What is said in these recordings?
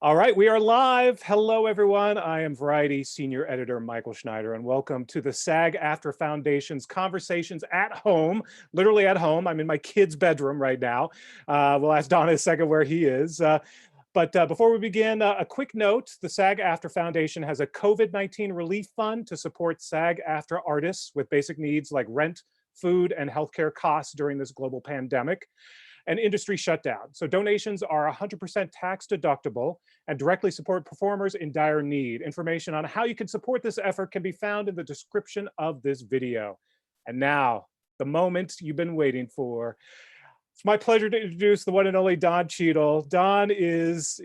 All right, we are live. Hello, everyone. I am Variety Senior Editor Michael Schneider, and welcome to the SAG-AFTRA Foundation's Conversations at Home, literally at home. I'm in my kid's bedroom right now. We'll ask Don in a second where he is. But before we begin, a quick note, the SAG-AFTRA Foundation has a COVID-19 relief fund to support SAG-AFTRA artists with basic needs like rent, food, and healthcare costs during this global pandemic and industry shutdown. So donations are 100% tax deductible and directly support performers in dire need. Information on how you can support this effort can be found in the description of this video. And now, the moment you've been waiting for. It's my pleasure to introduce the one and only Don Cheadle. Don he's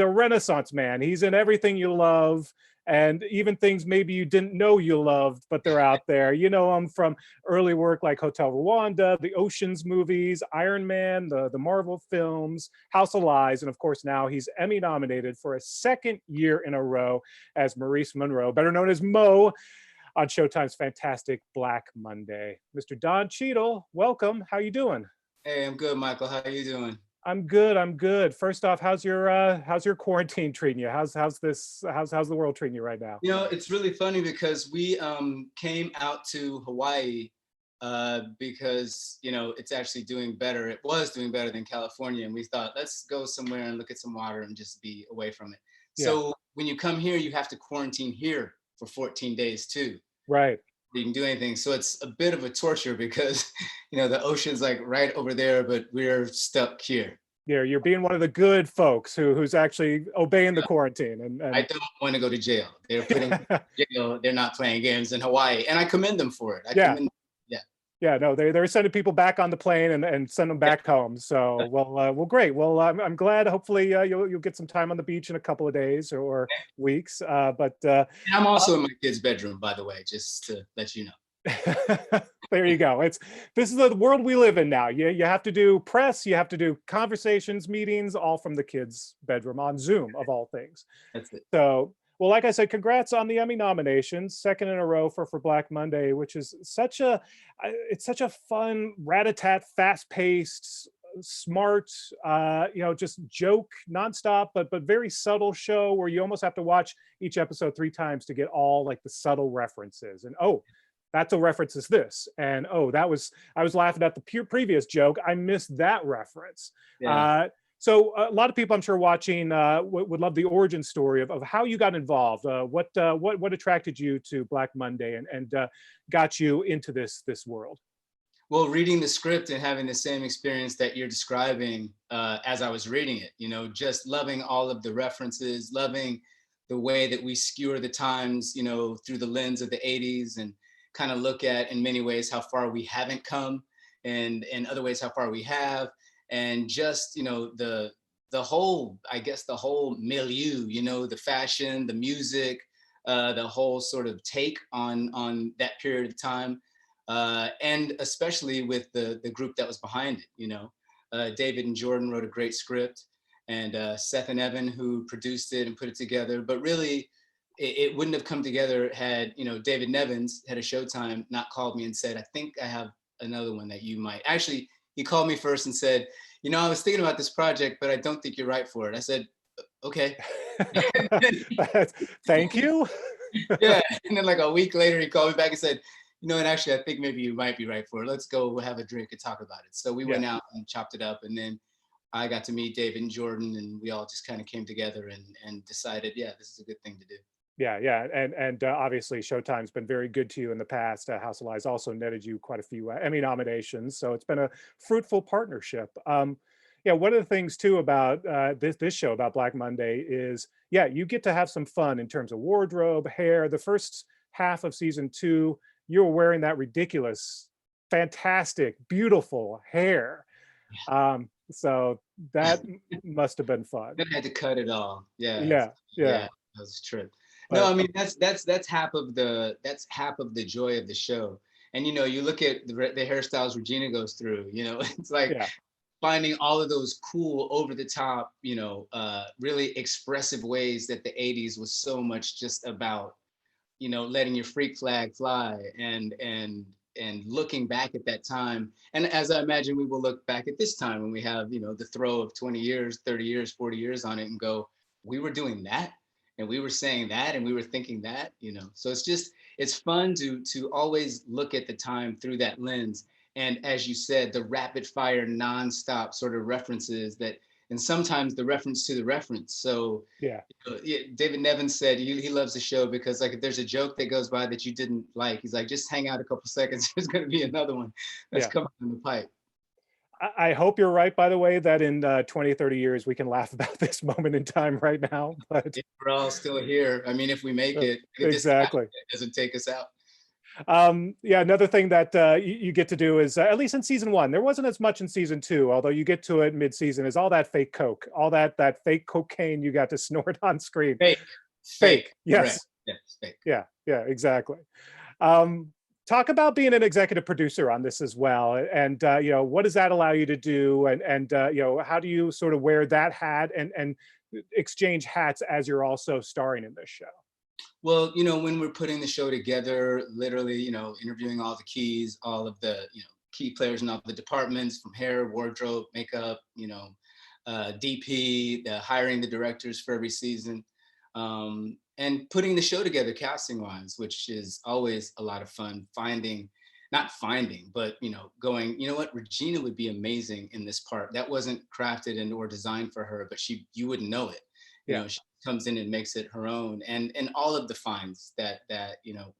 a Renaissance man. He's in everything you love, and even things maybe you didn't know you loved, but they're out there. You know him from early work like Hotel Rwanda, the Oceans movies, Iron Man, the Marvel films, House of Lies, and of course now he's Emmy nominated for a second year in a row as Maurice Monroe, better known as Mo, on Showtime's fantastic Black Monday. Mr. Don Cheadle, welcome. How you doing? Hey, I'm good, Michael. How you doing? I'm good. I'm good. First off, how's your quarantine treating you? How's the world treating you right now? It's really funny because we came out to Hawaii because it's actually doing better. It was doing better than California, and we thought let's go somewhere and look at some water and just be away from it. Yeah. So when you come here, you have to quarantine here for 14 days too. Right. You can do anything. So it's a bit of a torture because the ocean's like right over there, but we're stuck here. Yeah, you're being one of the good folks who's actually obeying the quarantine. And I don't want to go to jail. They're putting me in jail. They're not playing games in Hawaii, and I commend them for it. Yeah, no, they're sending people back on the plane and send them back home. So, well, great. Well, I'm glad. Hopefully, you'll get some time on the beach in a couple of days or weeks. But and I'm also in my kid's bedroom, by the way, just to let you know. There you go. This is the world we live in now. You have to do press, you have to do conversations, meetings, all from the kids' bedroom on Zoom, of all things. That's it. So, well, like I said, congrats on the Emmy nominations, second in a row for Black Monday, which is such a fun, rat-a-tat, fast-paced, smart, just joke nonstop, but very subtle show where you almost have to watch each episode 3 times to get all like the subtle references. And that's a reference is this, and I was laughing at the previous joke. I missed that reference. Yeah. So a lot of people, I'm sure, watching would love the origin story of how you got involved. What attracted you to Black Monday and got you into this world? Well, reading the script and having the same experience that you're describing as I was reading it, just loving all of the references, loving the way that we skewer the times, through the lens of the 80s and kind of look at in many ways how far we haven't come and in other ways how far we have. And just, the whole, I guess, the whole milieu, the fashion, the music, the whole sort of take on that period of time. And especially with the group that was behind it, David and Jordan wrote a great script, and Seth and Evan who produced it and put it together. But really, it wouldn't have come together had, David Nevins, head of Showtime, not called me and said, I think I have another one that you might. Actually, he called me first and said, I was thinking about this project, but I don't think you're right for it. I said, okay. Thank you. Yeah. And then like a week later, he called me back and said, and actually, I think maybe you might be right for it. Let's go have a drink and talk about it. So we went out and chopped it up. And then I got to meet David and Jordan, and we all just kind of came together and decided, this is a good thing to do. Yeah, and obviously Showtime's been very good to you in the past. House of Lies also netted you quite a few Emmy nominations, so it's been a fruitful partnership. One of the things too about this show about Black Monday is, you get to have some fun in terms of wardrobe, hair. The first half of season 2, you were wearing that ridiculous, fantastic, beautiful hair. So that must have been fun. I had to cut it all. Yeah. That was a trip. No, I mean that's half of the joy of the show. And you look at the hairstyles Regina goes through. It's like finding all of those cool, over the top, really expressive ways that the 80s was so much just about, letting your freak flag fly and looking back at that time. And as I imagine we will look back at this time when we have, the throw of 20 years, 30 years, 40 years on it and go, we were doing that, and we were saying that, and we were thinking that, you know. So it's fun to always look at the time through that lens. And as you said, the rapid fire, nonstop sort of references that, and sometimes the reference to the reference. So Yeah. yeah, David Nevins said he loves the show because like if there's a joke that goes by that you didn't like, he's like, just hang out a couple seconds. There's going to be another one that's Yeah. coming in the pipe. I hope you're right, by the way, that in 20, 30 years, we can laugh about this moment in time right now. But If we're all still here, I mean, if we make it, if this exactly. doesn't take us out. Yeah, another thing that you get to do is, at least in season one, there wasn't as much in season two, although you get to it mid-season, is all that fake coke, all that fake cocaine you got to snort on screen. Fake. Yes. Correct. Yes, fake. Yeah, exactly. Talk about being an executive producer on this as well, and what does that allow you to do, and how do you sort of wear that hat and exchange hats as you're also starring in this show? Well, when we're putting the show together, literally, interviewing all the keys, all of the, key players in all the departments, from hair, wardrobe, makeup, DP, hiring the directors for every season, and putting the show together casting wise, which is always a lot of fun. Not finding, but going, you know what, Regina would be amazing in this part. That wasn't crafted and or designed for her, but you wouldn't know it. She comes in and makes it her own, and all of the finds that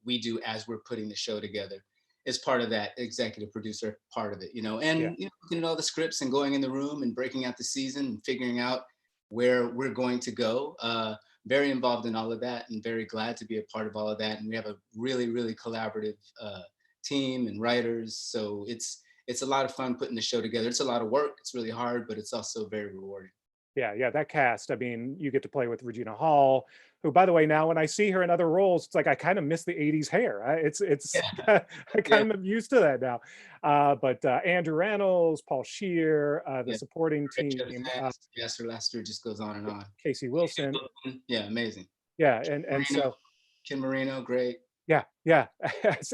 we do as we're putting the show together is part of that executive producer part of it, looking at all the scripts and going in the room and breaking out the season and figuring out where we're going to go. Very involved in all of that and very glad to be a part of all of that. And we have a really, really collaborative team and writers. So it's a lot of fun putting the show together. It's a lot of work. It's really hard, but it's also very rewarding. Yeah, that cast. I mean, you get to play with Regina Hall, who, by the way, now when I see her in other roles, it's like I kind of miss the '80s hair. It's Yeah. I kind of am used to that now. But Andrew Rannells, Paul Shear, the supporting team, Yes, Lester just goes on and on. Casey Wilson. Yeah, amazing. Yeah, and so Ken Marino, great. Yeah,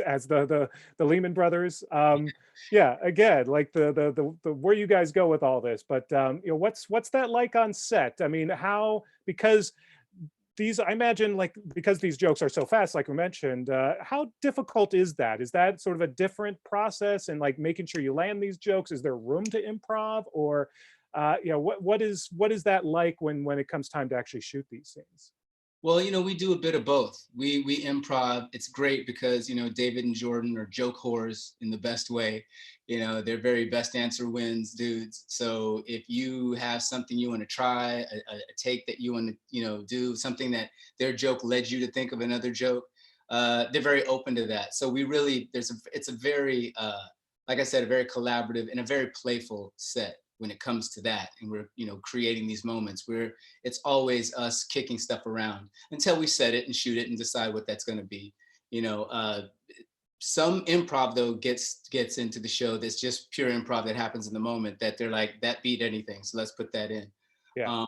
as the Lehman Brothers. Yeah, again, like the where you guys go with all this, but what's that like on set? I mean, because I imagine, like, because these jokes are so fast, like we mentioned, how difficult is that? Is that sort of a different process, and like making sure you land these jokes? Is there room to improv, or what is that like when it comes time to actually shoot these scenes? Well, we do a bit of both. We improv. It's great because, David and Jordan are joke whores in the best way. They're very best answer wins dudes. So if you have something you want to try, a take that you want to, do, something that their joke led you to think of another joke, they're very open to that. So it's a very, like I said, a very collaborative and a very playful set when it comes to that. And we're, creating these moments where it's always us kicking stuff around until we set it and shoot it and decide what that's going to be. Some improv though gets into the show that's just pure improv that happens in the moment, that they're like, that beat anything, so let's put that in. Yeah.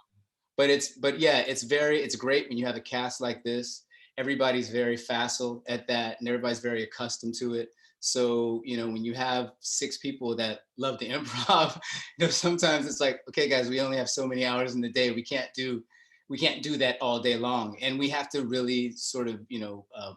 It's great when you have a cast like this. Everybody's very facile at that, and everybody's very accustomed to it. So, when you have 6 people that love to improv, sometimes it's like, okay, guys, we only have so many hours in the day. We can't do that all day long. And we have to really sort of,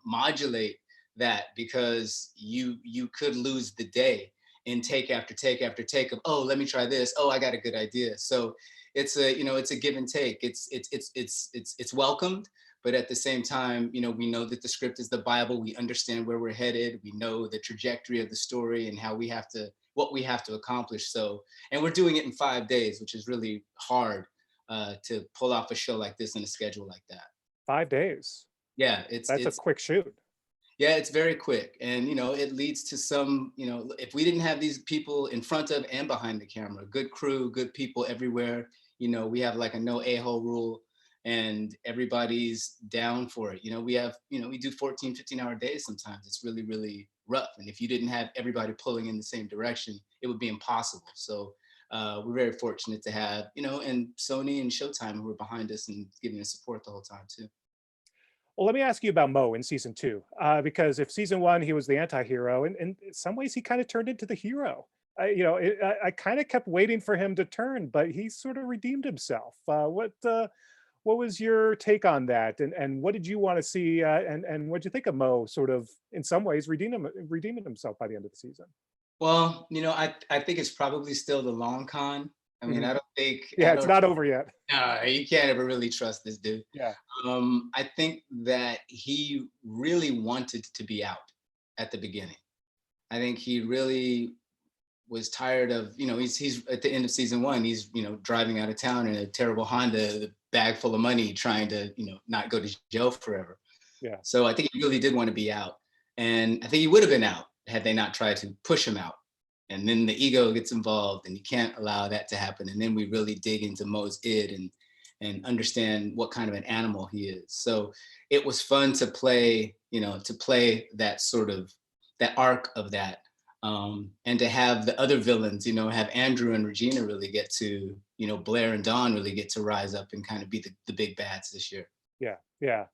modulate that, because you could lose the day in take after take after take of, oh, let me try this. Oh, I got a good idea. So it's a give and take. It's welcomed. But at the same time, we know that the script is the Bible. We understand where we're headed. We know the trajectory of the story and what we have to accomplish. So, and we're doing it in 5 days, which is really hard to pull off a show like this in a schedule like that. 5 days. Yeah, that's a quick shoot. Yeah, it's very quick. And, it leads to some, if we didn't have these people in front of and behind the camera, good crew, good people everywhere, we have like a no a-hole rule, and everybody's down for it. We do 14, 15-hour days sometimes. It's really, really rough. And if you didn't have everybody pulling in the same direction, it would be impossible. So we're very fortunate to have, and Sony and Showtime who were behind us and giving us support the whole time too. Well, let me ask you about Mo in season 2, because if season 1, he was the anti-hero, and in some ways he kind of turned into the hero. I kind of kept waiting for him to turn, but he sort of redeemed himself. what was your take on that, and what did you want to see, and what did you think of Mo sort of in some ways redeeming himself by the end of the season? Well, I think it's probably still the long con. I mean, Mhm. I don't think Yeah, it's not over yet. you can't ever really trust this dude. Yeah. I think that he really wanted to be out at the beginning. I think he really was tired of, he's at the end of season one, he's, driving out of town in a terrible Honda, the bag full of money, trying to, not go to jail forever. Yeah. So I think he really did want to be out. And I think he would have been out had they not tried to push him out. And then the ego gets involved and you can't allow that to happen. And then we really dig into Mo's id and understand what kind of an animal he is. So it was fun to play, to play that sort of, that arc of that. And to have the other villains, have Andrew and Regina really get to, Blair and Dawn really get to rise up and kind of be the big bads this year. Yeah. Yeah.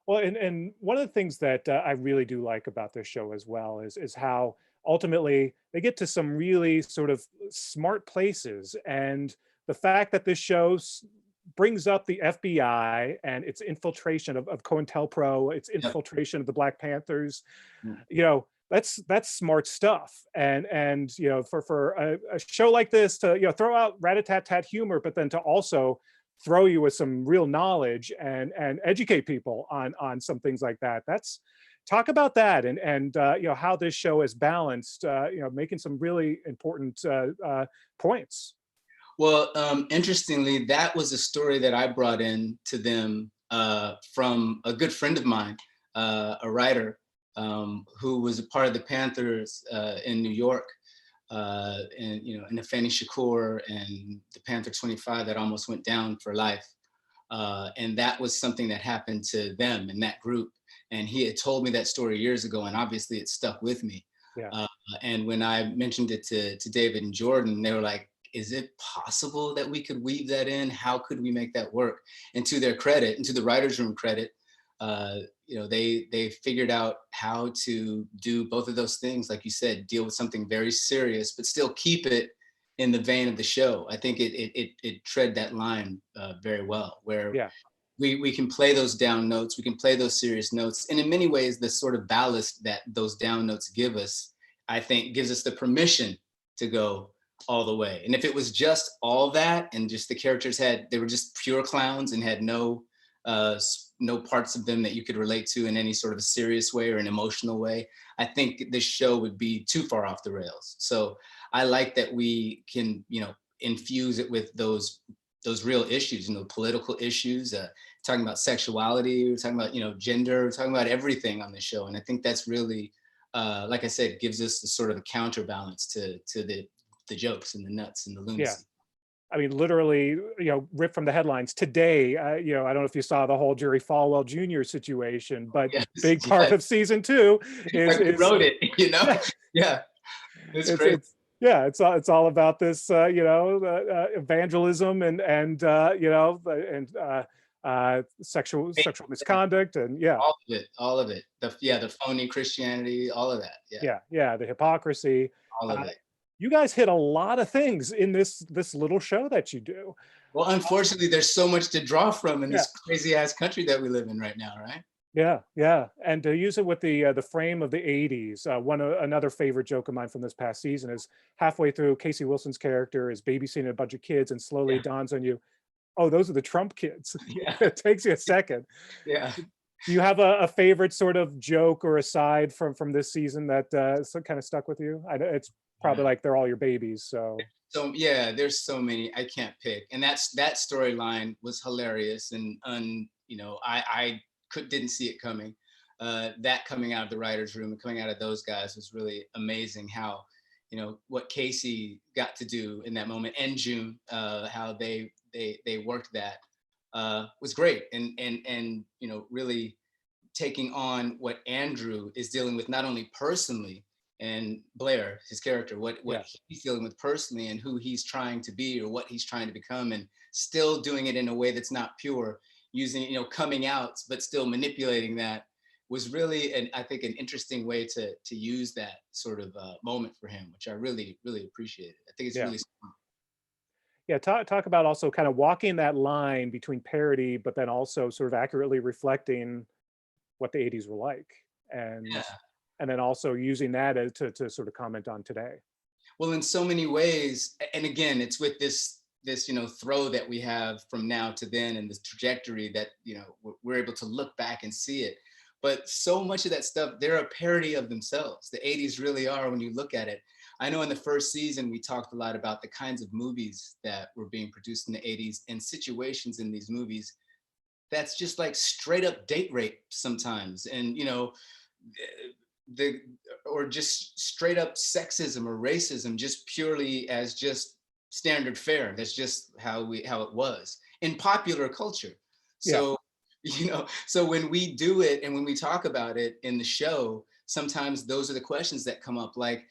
Well, and one of the things that I really do like about this show as well is how ultimately they get to some really sort of smart places, and the fact that this show brings up the FBI and its infiltration of COINTELPRO, its Yep. infiltration of the Black Panthers, Mm. that's smart stuff. And for a show like this to throw out rat-a-tat-tat humor, but then to also throw you with some real knowledge and educate people on some things like that. That's talk about that, and how this show is balanced, making some really important points. Well, interestingly, that was a story that I brought in to them from a good friend of mine, a writer who was a part of the Panthers in New York, and Nafani Shakur and the Panther 25 that almost went down for life. And that was something that happened to them in that group. And he had told me that story years ago, and obviously it stuck with me. Yeah. And when I mentioned it to David and Jordan, they were like, is it possible that we could weave that in? How could we make that work? And to their credit, and to the writer's room credit, they figured out how to do both of those things. Like you said, deal with something very serious, but still keep it in the vein of the show. I think it tread that line very well, where Yeah. we can play those down notes, we can play those serious notes. And in many ways, the sort of ballast that those down notes give us, I think gives us the permission to go all the way. And if it was just all that and just the characters they were just pure clowns and had no parts of them that you could relate to in any sort of a serious way or an emotional way, I think this show would be too far off the rails. So I like that we can, infuse it with those real issues, political issues, talking about sexuality, we're talking about, gender, we're talking about everything on the show. And I think that's really, like I said, gives us the sort of a counterbalance to the jokes and the nuts and the lunacy. Yeah. I mean, literally, ripped from the headlines today. I don't know if you saw the whole Jerry Falwell Jr. situation, but Yes, big part of season 2 is like wrote it, yeah, yeah, it's great. it's all about this, evangelism and sexual misconduct, and yeah, all of it. The phony Christianity, all of that. Yeah, the hypocrisy. all of it. You guys hit a lot of things in this little show that you do. Well, unfortunately, there's so much to draw from in Yeah. this crazy ass country that we live in right now, right? Yeah, and to use it with the frame of the '80s. Another favorite joke of mine from this past season is halfway through, Casey Wilson's character is babysitting a bunch of kids, and slowly it dawns on you, oh, those are the Trump kids. Yeah. It takes you a second. Yeah. Do you have a favorite sort of joke or aside from this season that kind of stuck with you? It's probably like they're all your babies. So yeah, there's so many I can't pick, and that storyline was hilarious, and I didn't see it coming. That coming out of the writers' room and coming out of those guys was really amazing. How what Casey got to do in that moment, and June, how they worked that was great, and really taking on what Andrew is dealing with, not only personally, and Blair, his character, what he's dealing with personally, and who he's trying to be or what he's trying to become, and still doing it in a way that's not pure, using coming out, but still manipulating that, was really, I think, an interesting way to use that sort of moment for him, which I really, really appreciated. I think it's really smart. Yeah, talk about also kind of walking that line between parody, but then also sort of accurately reflecting what the 80s were like, and Yeah. and then also using that as to sort of comment on today. Well, in so many ways, and again, it's with this throw that we have from now to then, and this trajectory that we're able to look back and see it. But so much of that stuff, they're a parody of themselves. The 80s really are when you look at it. I know in the first season we talked a lot about the kinds of movies that were being produced in the 80s and situations in these movies that's just like straight up date rape sometimes, and the or just straight up sexism or racism, just purely as just standard fare. That's just how it was in popular culture. Yeah, So so when we do it and when we talk about it in the show, sometimes those are the questions that come up, like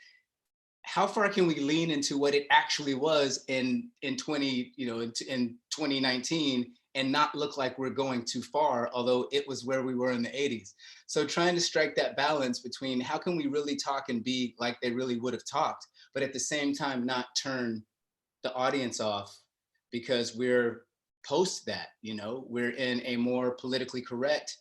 how far can we lean into what it actually was in 2019 and not look like we're going too far, although it was where we were in the 80s. So trying to strike that balance between how can we really talk and be like they really would have talked, but at the same time not turn the audience off because we're post that, we're in a more politically correct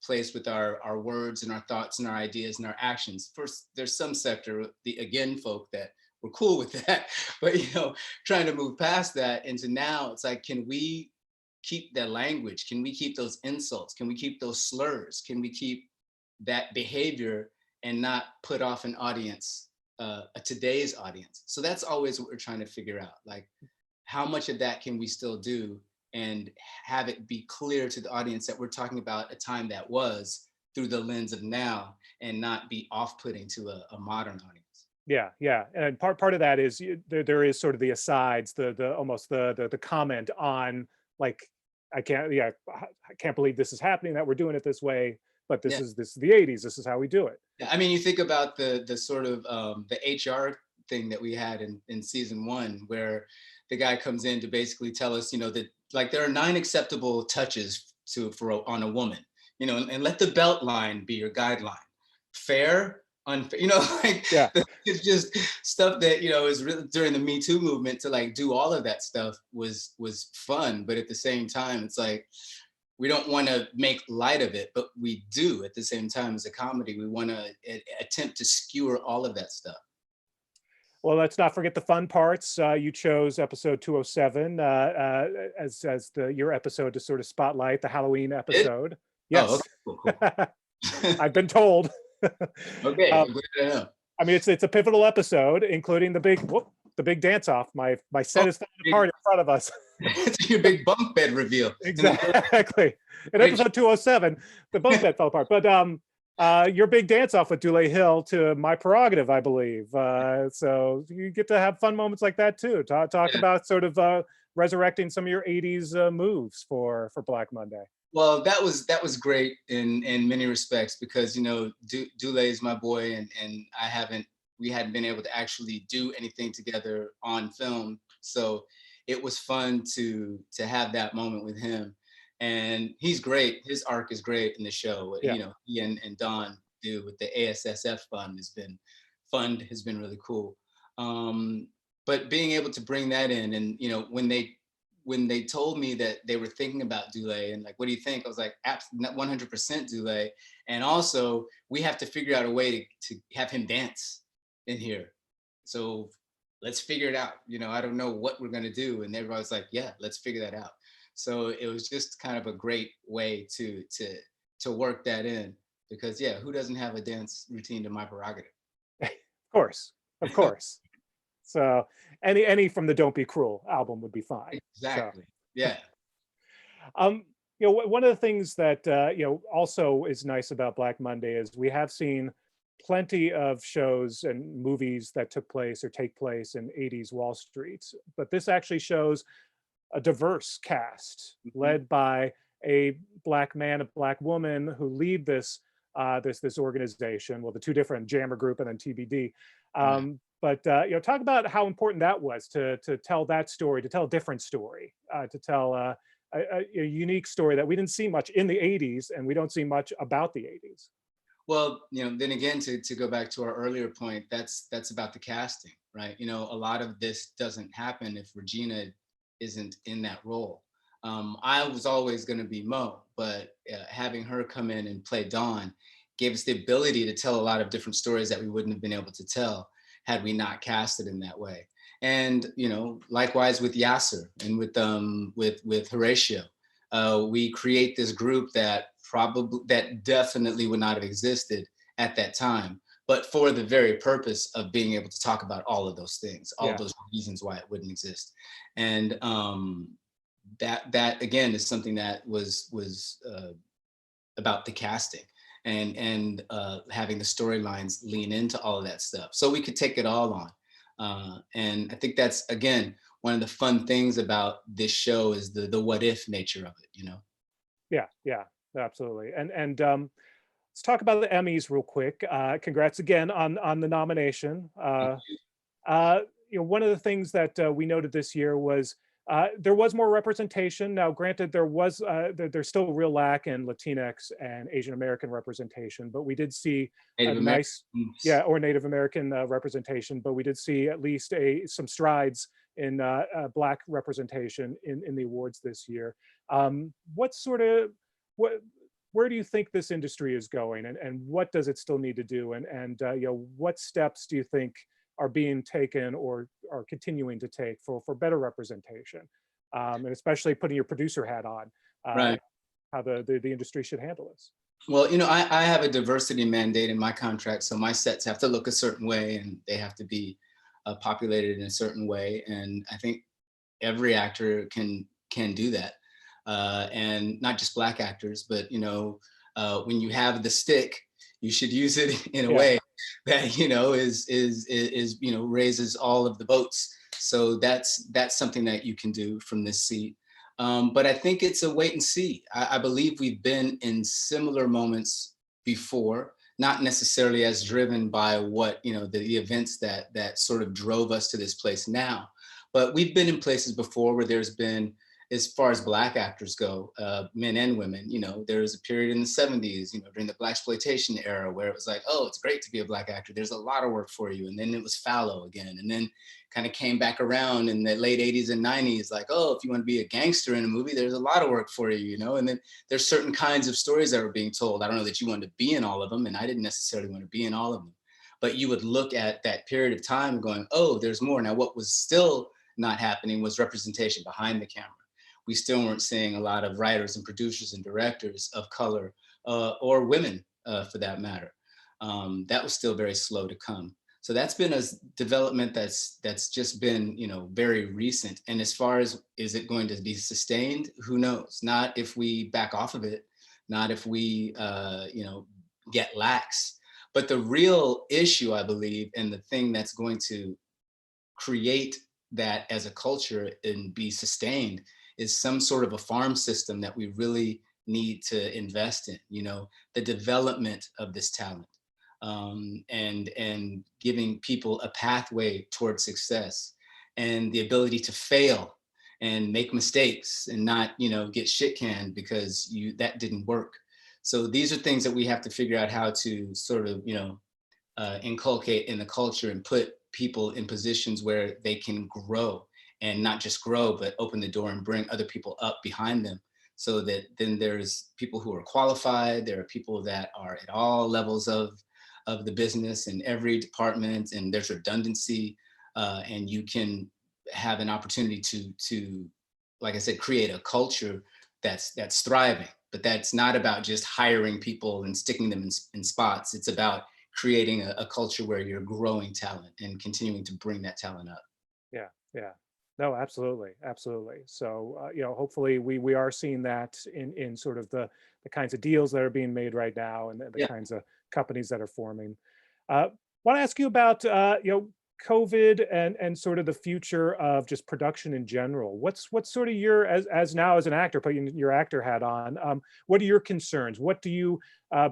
place with our words and our thoughts and our ideas and our actions. First, there's some sector, the again folk, that we're cool with that, but trying to move past that into now, it's like, can we keep that language? Can we keep those insults? Can we keep those slurs? Can we keep that behavior and not put off an audience, a today's audience? So that's always what we're trying to figure out. Like, how much of that can we still do and have it be clear to the audience that we're talking about a time that was through the lens of now and not be off-putting to a modern audience. yeah, and part of that is there is sort of the asides, the almost the comment on, like, I can't believe this is happening, that we're doing it this way, but Yeah. this is the 80s, this is how we do it. Yeah, I mean, you think about the sort of the HR thing that we had in season 1, where the guy comes in to basically tell us, that like there are 9 acceptable touches on a woman, and let the belt line be your guideline. Fair, unfair, like Yeah, it's just stuff that is really during the Me Too movement to like do all of that stuff was fun, but at the same time, it's like we don't want to make light of it, but we do at the same time as a comedy. We want to attempt to skewer all of that stuff. well, let's not forget the fun parts. You chose episode 207 as your episode to sort of spotlight the Halloween episode. Oh, Yes. okay, cool. I've been told. Okay, I'm glad to know. I mean, it's a pivotal episode, including the big dance off. My set is falling apart in front of us. It's your big bunk bed reveal. Exactly. In episode 207, the bunk bed fell apart. But your big dance off with Dule Hill to My Prerogative, I believe. So you get to have fun moments like that too. Talk about sort of resurrecting some of your 80s moves for Black Monday. Well, that was great in many respects because Dule is my boy, and we hadn't been able to actually do anything together on film, so it was fun to have that moment with him, and he's great. His arc is great in the show. Yeah. He and Don do with the ASSF fund has been really cool. But being able to bring that in, and when they told me that they were thinking about Dule and like, what do you think? I was like, absolutely, 100% Dule. And also, we have to figure out a way to have him dance in here. So let's figure it out. I don't know what we're gonna do. And everybody's like, yeah, let's figure that out. So it was just kind of a great way to work that in, because yeah, who doesn't have a dance routine to My Prerogative? Of course. So any from the Don't Be Cruel album would be fine. Exactly. So. Yeah. One of the things that also is nice about Black Monday is we have seen plenty of shows and movies that took place or take place in 80s Wall Street, but this actually shows a diverse cast led by a Black man, a Black woman who lead this organization. Well, the two different Jammer Group and then TBD. But talk about how important that was to tell that story, to tell a different story, to tell a unique story that we didn't see much in the 80s, and we don't see much about the 80s. Well, then again, to go back to our earlier point, that's about the casting. right? You know, a lot of this doesn't happen if Regina isn't in that role. I was always going to be Mo, but having her come in and play Dawn gave us the ability to tell a lot of different stories that we wouldn't have been able to tell had we not cast it in that way. And you know, likewise with Yasser and with Horatio, we create this group that definitely would not have existed at that time, but for the very purpose of being able to talk about all of those things, all of those reasons why it wouldn't exist. And that again is something that was about the casting and having the storylines lean into all of that stuff, so we could take it all on. And I think that's again one of the fun things about this show is the what if nature of it, you know. Yeah, absolutely. And let's talk about the Emmys real quick. Congrats again on the nomination. You know, one of the things that we noted this year was there was more representation. Now, granted, there's still a real lack in Latinx and Asian American representation, but we did see Native a American. nice, or Native American representation. But we did see at least some strides in Black representation in the awards this year. What sort of where do you think this industry is going, and what does it still need to do, and you know, what steps do you think are being taken or are continuing to take for better representation, and especially putting your producer hat on, Right. how the industry should handle this? Well, you know, I have a diversity mandate in my contract, so my sets have to look a certain way and they have to be populated in a certain way. And I think every actor can do that, and not just Black actors, but you know, when you have the stick, you should use it in a way that you know is you know, raises all of the boats. So that's something that you can do from this seat. But I think it's a wait and see. I believe we've been in similar moments before, not necessarily as driven by what, you know, the events that sort of drove us to this place now. But we've been in places before where there's been, as far as Black actors go, men and women, you know, there was a period in the 70s, you know, during the Blaxploitation era where it was like, oh, it's great to be a Black actor. There's a lot of work for you. And then it was fallow again. And then kind of came back around in the late 80s and 90s, like, oh, if you want to be a gangster in a movie, there's a lot of work for you, you know? And then there's certain kinds of stories that were being told. I don't know that you wanted to be in all of them, and I didn't necessarily want to be in all of them. But you would look at that period of time going, oh, there's more. Now, what was still not happening was representation behind the camera. We still weren't seeing a lot of writers and producers and directors of color, or women for that matter. That was still very slow to come. So that's been a development that's just been, you know, very recent. And as far as is it going to be sustained, who knows? Not if we back off of it, not if we you know, get lax. But the real issue, I believe, and the thing that's going to create that as a culture and be sustained is some sort of a farm system that we really need to invest in, you know, the development of this talent, and giving people a pathway towards success and the ability to fail and make mistakes and not, you know, get shit canned because that didn't work. So these are things that we have to figure out how to sort of, you know, inculcate in the culture and put people in positions where they can grow, and not just grow, but open the door and bring other people up behind them, so that then there's people who are qualified. There are people that are at all levels of the business in every department, and there's redundancy, and you can have an opportunity to, like I said, create a culture that's thriving. But that's not about just hiring people and sticking them in spots. It's about creating a culture where you're growing talent and continuing to bring that talent up. Yeah. No, absolutely. So you know, hopefully we are seeing that in sort of the kinds of deals that are being made right now, and the kinds of companies that are forming. Want to ask you about you know, COVID and sort of the future of just production in general. What's sort of your, as now as an actor, putting your actor hat on, what are your concerns? What do you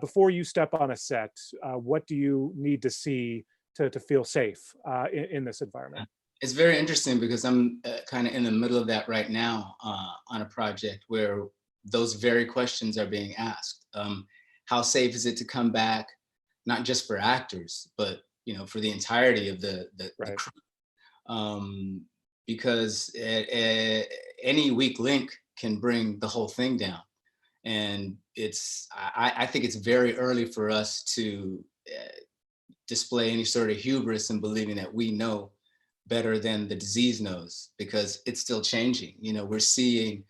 before you step on a set, what do you need to see to feel safe in this environment? It's very interesting because I'm kind of in the middle of that right now, on a project where those very questions are being asked. How safe is it to come back, not just for actors, but you know, for the entirety of the Right. crew? because any weak link can bring the whole thing down. And I think it's very early for us to display any sort of hubris in believing that we know better than the disease knows, because it's still changing. We're seeing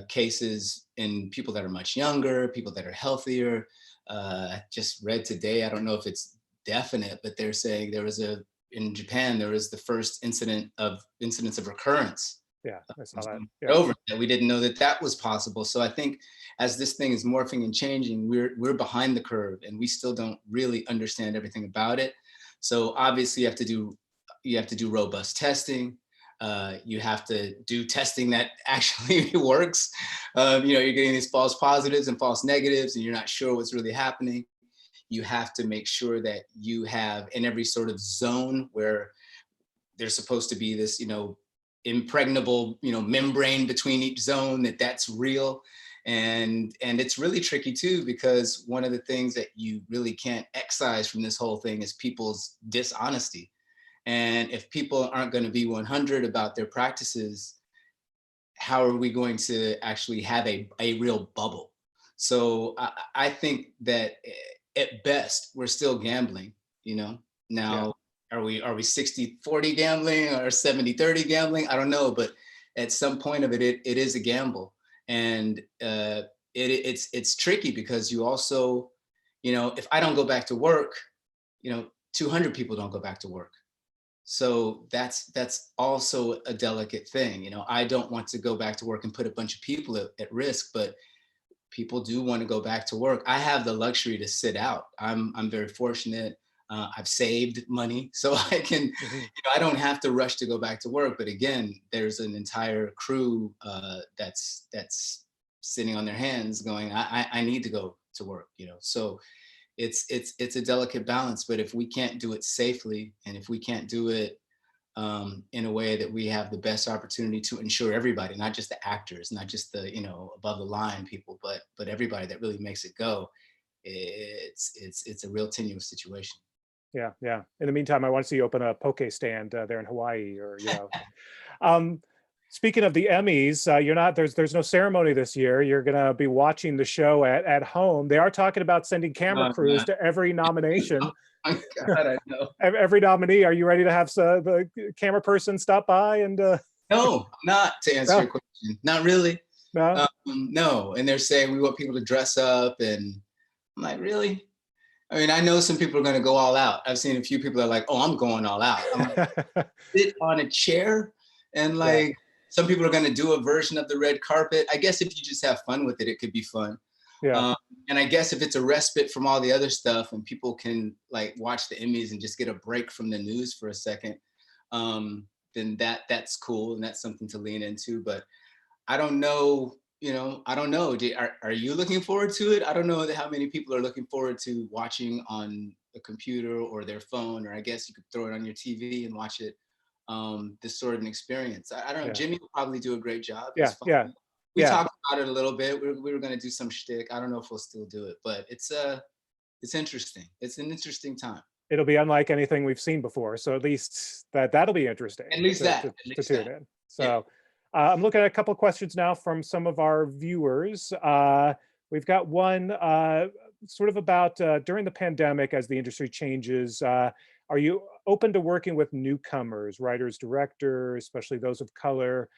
cases in people that are much younger, people that are healthier. I just read today, I don't know if it's definite, but they're saying in Japan, there was the first incidence of recurrence. Yeah, I saw that. Yeah. Over that we didn't know that was possible. So I think as this thing is morphing and changing, we're behind the curve, and we still don't really understand everything about it. So obviously you have to do robust testing. You have to do testing that actually works. You're getting these false positives and false negatives, and you're not sure what's really happening. You have to make sure that you have in every sort of zone where there's supposed to be this, impregnable, membrane between each zone, that's real. And it's really tricky too, because one of the things that you really can't excise from this whole thing is people's dishonesty. And if people aren't going to be 100 about their practices, how are we going to actually have a real bubble? So I think that at best, we're still gambling, now. Yeah. Are we 60-40 gambling or 70-30 gambling? I don't know, but at some point of it is a gamble. And it's tricky, because you also, if I don't go back to work, 200 people don't go back to work. So that's also a delicate thing. I don't want to go back to work and put a bunch of people at risk, but people do want to go back to work. I have the luxury to sit out. I'm very fortunate. I've saved money, so I can, I don't have to rush to go back to work. But again, there's an entire crew that's sitting on their hands going, I need to go to work, So it's a delicate balance. But if we can't do it safely, and if we can't do it in a way that we have the best opportunity to ensure everybody, not just the actors, not just the above the line people, but everybody that really makes it go, it's a real tenuous situation. Yeah, yeah. In the meantime, I want to see you open a poke stand there in Hawaii, or Speaking of the Emmys, you're not there's no ceremony this year. You're gonna be watching the show at home. They are talking about sending camera crews to every nomination. Oh God, I know. Every nominee. Are you ready to have the camera person stop by and? No, not to answer your question. Not really. No. No. And they're saying we want people to dress up, and I'm like, really? I mean, I know some people are going to go all out. I've seen a few people that are like, oh, I'm going all out. I'm like, sit on a chair, and like some people are going to do a version of the red carpet. I guess if you just have fun with it, it could be fun. Yeah. And I guess if it's a respite from all the other stuff, and people can like watch the Emmys and just get a break from the news for a second, then that's cool, and that's something to lean into. But I don't know. I don't know. Are you looking forward to it? I don't know how many people are looking forward to watching on a computer or their phone, or I guess you could throw it on your TV and watch it. This sort of an experience. I don't know. Jimmy will probably do a great job. Yeah. We talked about it a little bit. We were going to do some shtick. I don't know if we'll still do it, but it's interesting. It's an interesting time. It'll be unlike anything we've seen before. So at least that'll be interesting. At least to tune in. So. I'm looking at a couple of questions now from some of our viewers. We've got one sort of about during the pandemic, as the industry changes, are you open to working with newcomers, writers, directors, especially those of color,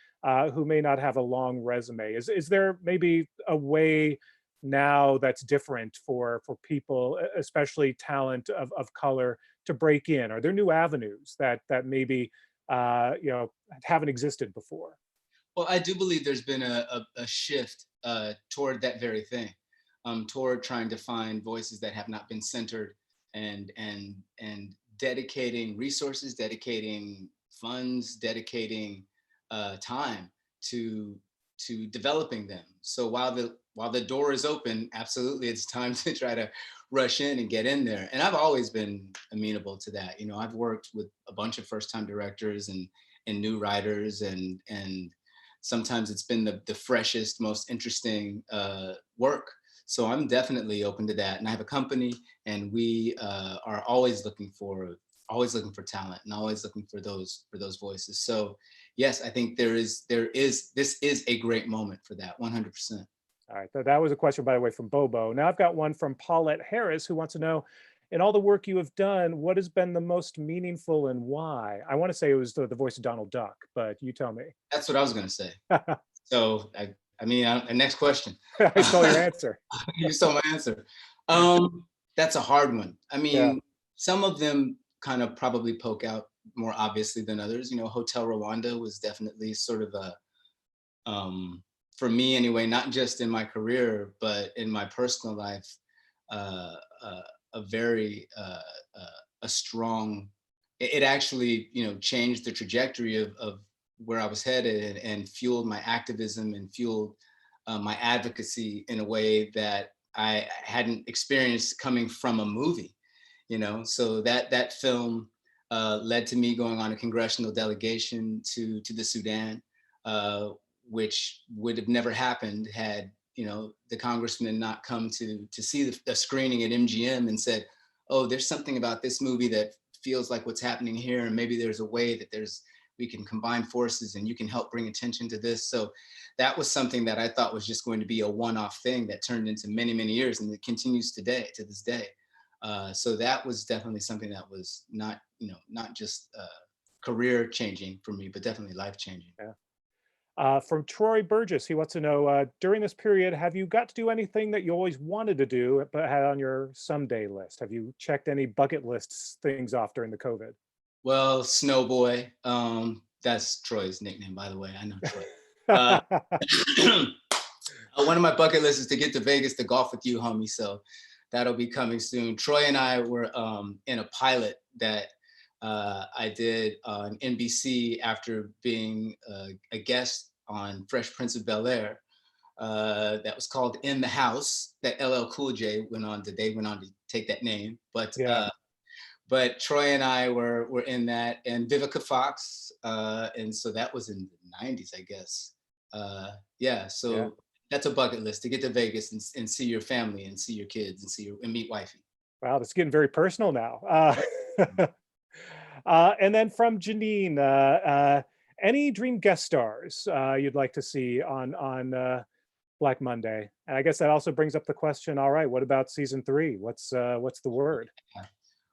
who may not have a long resume? Is there maybe a way now that's different for people, especially talent of color, to break in? Are there new avenues that maybe haven't existed before? Well, I do believe there's been a shift toward that very thing, toward trying to find voices that have not been centered, and dedicating resources, dedicating funds, dedicating time to developing them. So while the door is open, absolutely, it's time to try to rush in and get in there. And I've always been amenable to that. I've worked with a bunch of first-time directors and new writers, and sometimes it's been the freshest, most interesting work. So I'm definitely open to that. And I have a company, and we are always looking for always looking for talent and always looking for those voices. So yes, I think this is a great moment for that, 100%. All right, that was a question, by the way, from Bobo. Now I've got one from Paulette Harris, who wants to know, in all the work you have done, what has been the most meaningful and why? I want to say it was the voice of Donald Duck, but you tell me. That's what I was going to say. So next question. I stole your answer. You stole my answer. That's a hard one. I mean, Yeah. Some of them kind of probably poke out more obviously than others. You know, Hotel Rwanda was definitely sort of for me anyway, not just in my career, but in my personal life, a very a strong. It actually, changed the trajectory of where I was headed and fueled my activism and fueled my advocacy in a way that I hadn't experienced coming from a movie. So that film led to me going on a congressional delegation to the Sudan, which would have never happened had the congressman not come to see the screening at MGM and said, oh, there's something about this movie that feels like what's happening here, and maybe there's a way that we can combine forces and you can help bring attention to this. So that was something that I thought was just going to be a one-off thing that turned into many, many years, and it continues to this day. So that was definitely something that was not just career changing for me, but definitely life changing. Yeah. From Troy Burgess, he wants to know, during this period, have you got to do anything that you always wanted to do but had on your someday list? Have you checked any bucket lists things off during the COVID? Well, Snowboy, that's Troy's nickname, by the way. I know Troy. One of my bucket lists is to get to Vegas to golf with you, homie. So that'll be coming soon. Troy and I were in a pilot that I did on NBC after being a guest on Fresh Prince of Bel-Air. That was called In the House, that LL Cool J went on to take that name. But yeah. But Troy and I were in that, and Vivica Fox, and so that was in the 90s, I guess. So that's a bucket list, to get to Vegas and see your family and see your kids and meet wifey. Wow, that's getting very personal now. And then from Janine, any dream guest stars you'd like to see on Black Monday? And I guess that also brings up the question, all right, what about season 3? What's the word?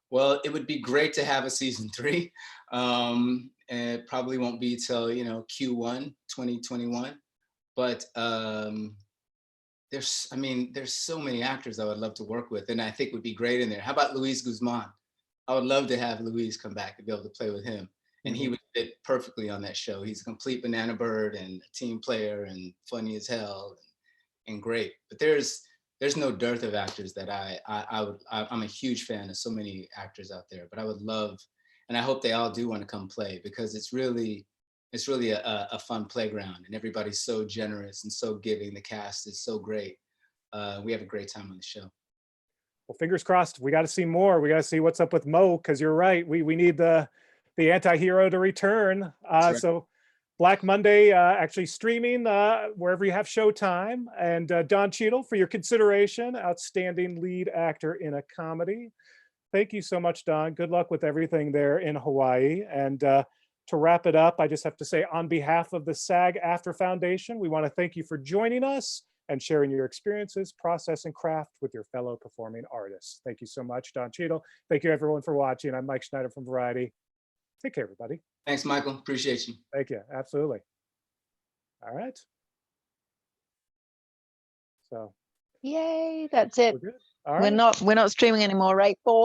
Well, it would be great to have a season 3. And it probably won't be till, Q1 2021. But there's so many actors I would love to work with, and I think would be great in there. How about Luis Guzman? I would love to have Luis come back and be able to play with him. And he would fit perfectly on that show. He's a complete banana bird and a team player and funny as hell and great. But there's no dearth of actors that I'm a huge fan of so many actors out there, but I would love, and I hope they all do want to come play, because it's really a fun playground, and everybody's so generous and so giving. The cast is so great. We have a great time on the show. Well, fingers crossed. We got to see more. We got to see what's up with Mo, because you're right. We need the anti-hero to return. Right. So Black Monday actually streaming wherever you have Showtime. And Don Cheadle, for your consideration, outstanding lead actor in a comedy. Thank you so much, Don. Good luck with everything there in Hawaii. And to wrap it up, I just have to say, on behalf of the SAG-AFTRA Foundation, we want to thank you for joining us and sharing your experiences, process, and craft with your fellow performing artists. Thank you so much, Don Cheadle. Thank you, everyone, for watching. I'm Mike Schneider from Variety. Take care, everybody. Thanks, Michael. Appreciate you. Thank you. Absolutely. All right. So. Yay, that's it. We're good. All right. We're not streaming anymore, right, boys?